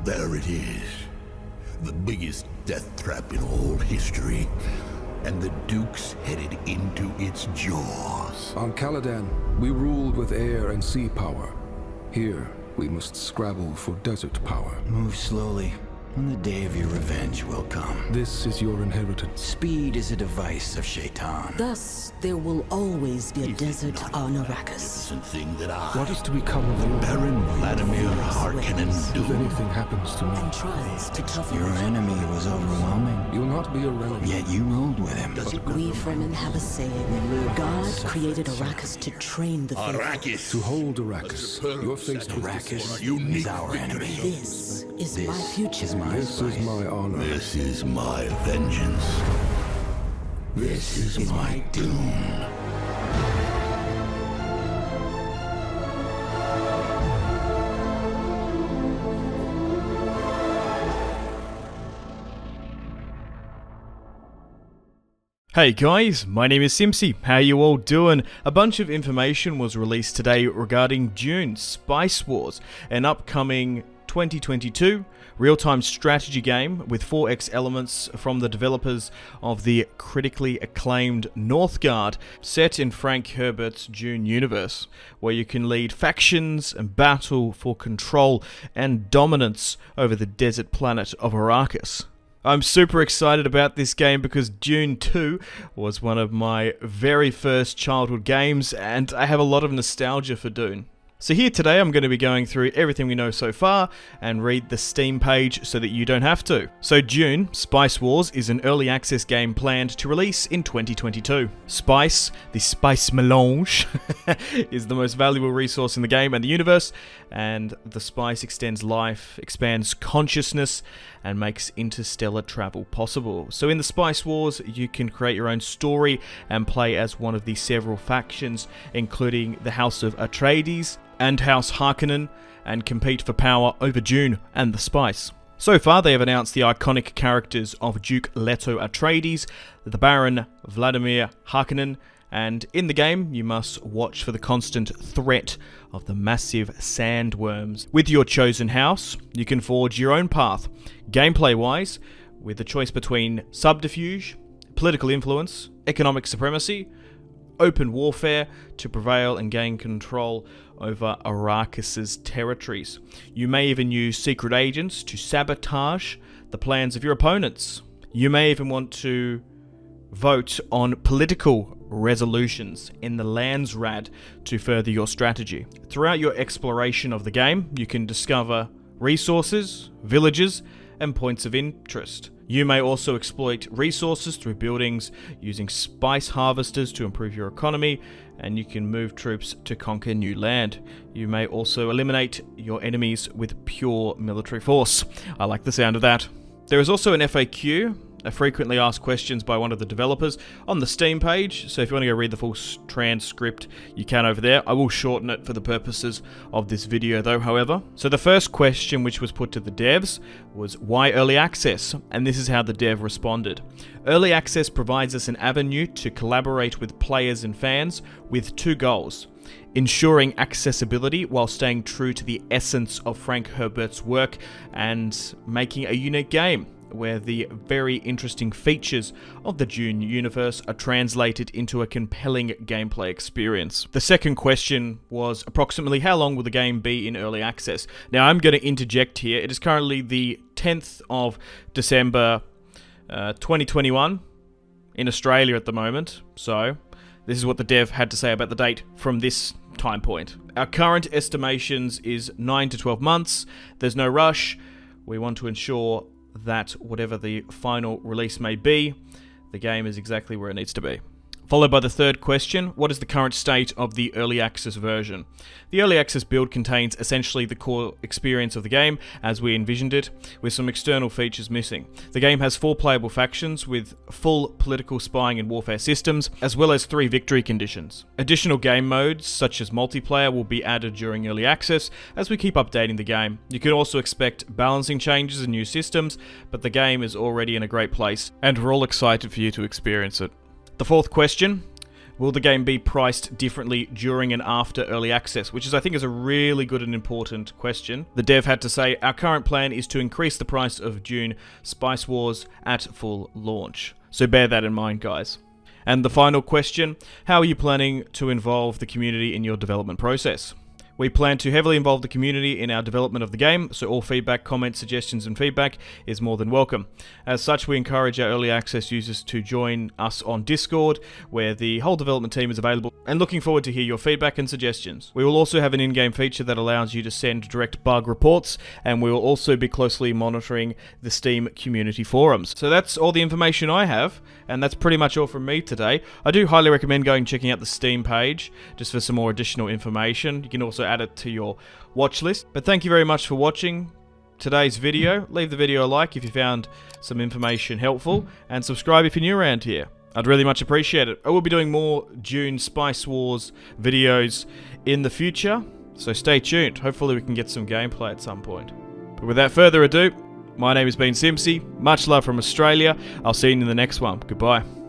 There it is. The biggest death trap in all history. And the Duke's headed into its jaws. On Caladan, we ruled with air and sea power. Here, we must scrabble for desert power. Move slowly, and the day of your revenge will come. This is your inheritance. Speed is a device of Shaitan. Thus, there will always be a desert on Arrakis. Thing that What is to become of you? Baron Vladimir Harkonnen If do? anything happens to me, And tries to toughen Your enemy was overwhelming, you'll not be a relic. yet you ruled with him. We Fremen have a saying. God created Arrakis to train the faithful. Arrakis. To hold Arrakis, you're faced with Arrakis Unique is our enemy. This is my This future. is my This is fight. my honor. This is my vengeance. This is my doom. Hey guys, my name is Simpzy. How you all doing? A bunch of information was released today regarding Dune Spice Wars, an upcoming 2022 real-time strategy game with 4X elements from the developers of the critically acclaimed Northgard, set in Frank Herbert's Dune universe, where you can lead factions and battle for control and dominance over the desert planet of Arrakis. I'm super excited about this game because Dune 2 was one of my very first childhood games, and I have a lot of nostalgia for Dune. So here today I'm going to be going through everything we know so far and read the Steam page so that you don't have to. So Dune Spice Wars is an early access game planned to release in 2022. Spice, the spice melange, is the most valuable resource in the game and the universe, and the spice extends life, expands consciousness, and makes interstellar travel possible. So in the Spice Wars, you can create your own story and play as one of the several factions, including the House of Atreides and House Harkonnen, and compete for power over Dune and the Spice. So far, they have announced the iconic characters of Duke Leto Atreides, the Baron Vladimir Harkonnen, and in the game, you must watch for the constant threat of the massive sandworms. With your chosen house, you can forge your own path, gameplay-wise, with the choice between subterfuge, political influence, economic supremacy, open warfare to prevail and gain control over Arrakis' territories. You may even use secret agents to sabotage the plans of your opponents. You may even want to vote on political resolutions in the Landsrad to further your strategy. Throughout your exploration of the game, you can discover resources, villages, and points of interest. You may also exploit resources through buildings using spice harvesters to improve your economy, and you can move troops to conquer new land. You may also eliminate your enemies with pure military force. I like the sound of that. There is also an FAQ, a frequently asked questions by one of the developers, on the Steam page, so if you want to go read the full transcript, you can over there. I will shorten it for the purposes of this video though, however. So the first question which was put to the devs was, why early access? And this is how the dev responded. Early access provides us an avenue to collaborate with players and fans with two goals: ensuring accessibility while staying true to the essence of Frank Herbert's work, and making a unique game where the very interesting features of the Dune universe are translated into a compelling gameplay experience. The second question was approximately how long will the game be in early access? Now I'm going to interject here. It is currently the 10th of December 2021 in Australia at the moment, so this is what the dev had to say about the date from this time point. Our current estimations is 9 to 12 months. There's no rush. We want to ensure that whatever the final release may be, the game is exactly where it needs to be. Followed by the third question, what is the current state of the early access version? The early access build contains essentially the core experience of the game as we envisioned it, with some external features missing. The game has 4 playable factions with full political spying and warfare systems, as well as 3 victory conditions. Additional game modes, such as multiplayer, will be added during early access as we keep updating the game. You can also expect balancing changes and new systems, but the game is already in a great place, and we're all excited for you to experience it. The fourth question, Will the game be priced differently during and after early access? Which I think is a really good and important question. The dev had to say, our current plan is to increase the price of Dune Spice Wars at full launch. So bear that in mind, guys. And the final question, how are you planning to involve the community in your development process? We plan to heavily involve the community in our development of the game, so all feedback, comments, suggestions and feedback is more than welcome. As such, we encourage our early access users to join us on Discord, where the whole development team is available, and looking forward to hear your feedback and suggestions. We will also have an in-game feature that allows you to send direct bug reports, and we will also be closely monitoring the Steam community forums. So that's all the information I have, and that's pretty much all from me today. I do highly recommend going and checking out the Steam page, just for some more additional information. You can also add it to your watch list. But thank you very much for watching today's video. Leave the video a like if you found some information helpful, and subscribe if you're new around here. I'd really much appreciate it. I will be doing more Dune Spice Wars videos in the future, so stay tuned. Hopefully we can get some gameplay at some point. But without further ado, my name has been Simpzy. Much love from Australia. I'll see you in the next one. Goodbye.